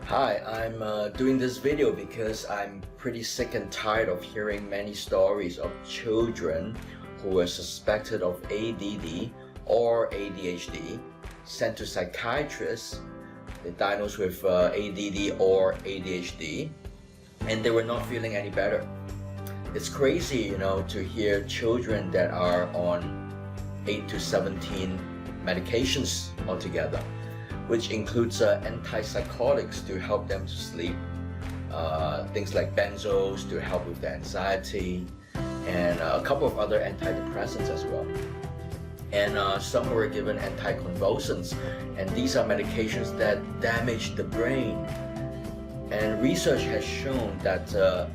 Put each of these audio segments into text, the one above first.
Hi, I'm doing this video because I'm pretty sick and tired of hearing many stories of children who were suspected of ADD or ADHD, sent to psychiatrists, they diagnosed with ADD or ADHD, and they were not feeling any better. It's crazy, to hear children that are on 8 to 17 medications altogether, which includes anti-psychotics to help them to sleep, things like Benzos to help with the anxiety, and a couple of other anti-depressants as well. And some were given anti-convulsants, and these are medications that damage the brain. And research has shown that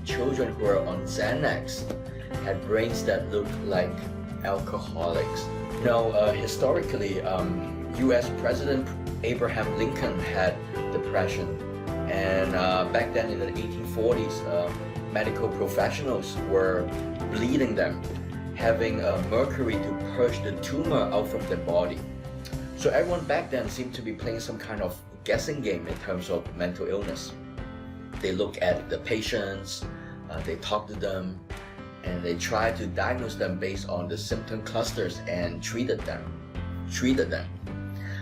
children who are on Zenax had brains that look like alcoholics. Historically, US President Abraham Lincoln had depression, and back then in the 1840s, medical professionals were bleeding them, having mercury to purge the tumor out from their body. So everyone back then seemed to be playing some kind of guessing game in terms of mental illness. They look at the patients, they talk to them, and they try to diagnose them based on the symptom clusters and treated them.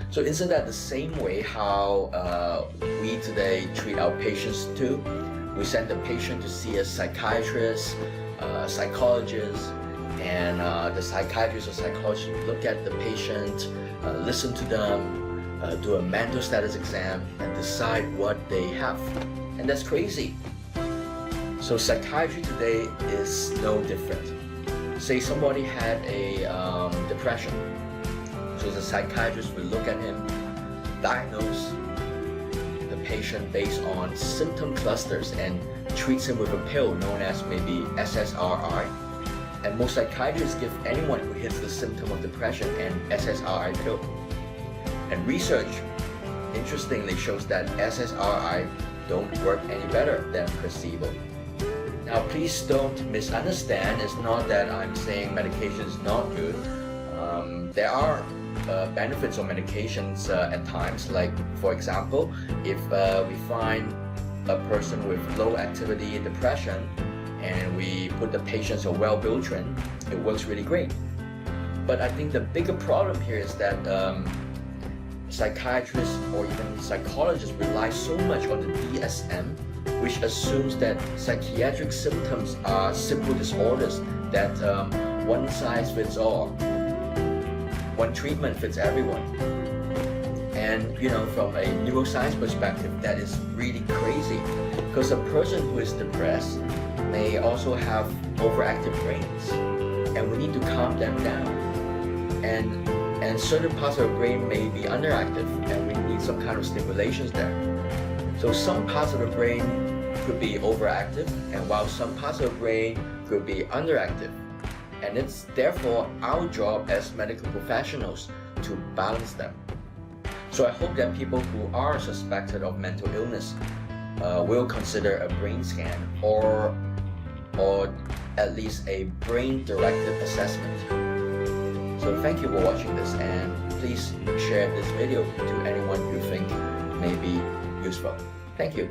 So isn't that the same way how we today treat our patients too? We send the patient to see a psychiatrist, a psychologist, and the psychiatrist or psychologist look at the patient, listen to them, do a mental status exam, and decide what they have. And that's crazy. So psychiatry today is no different. Say somebody had a depression. So the psychiatrist will look at him, diagnose the patient based on symptom clusters, and treats him with a pill known as maybe SSRI. And most psychiatrists give anyone who hits the symptom of depression an SSRI pill. And research, interestingly, shows that SSRI don't work any better than placebo. Now, please don't misunderstand. It's not that I'm saying medication is not good. There are benefits of medications at times. Like, for example, if we find a person with low activity depression and we put the patients on Wellbutrin, it works really great. But I think the bigger problem here is that psychiatrists or even psychologists rely so much on the DSM, which assumes that psychiatric symptoms are simple disorders, that one size fits all, one treatment fits everyone. And from a neuroscience perspective, that is really crazy, because a person who is depressed may also have overactive brains, and we need to calm them down. And certain parts of the brain may be underactive, and we need some kind of stimulations there. So some parts of the brain could be overactive, and while some parts of the brain could be underactive. And it's therefore our job as medical professionals to balance them. So I hope that people who are suspected of mental illness will consider a brain scan or at least a brain-directed assessment. So thank you for watching this, and please share this video to anyone you think may be useful. Thank you.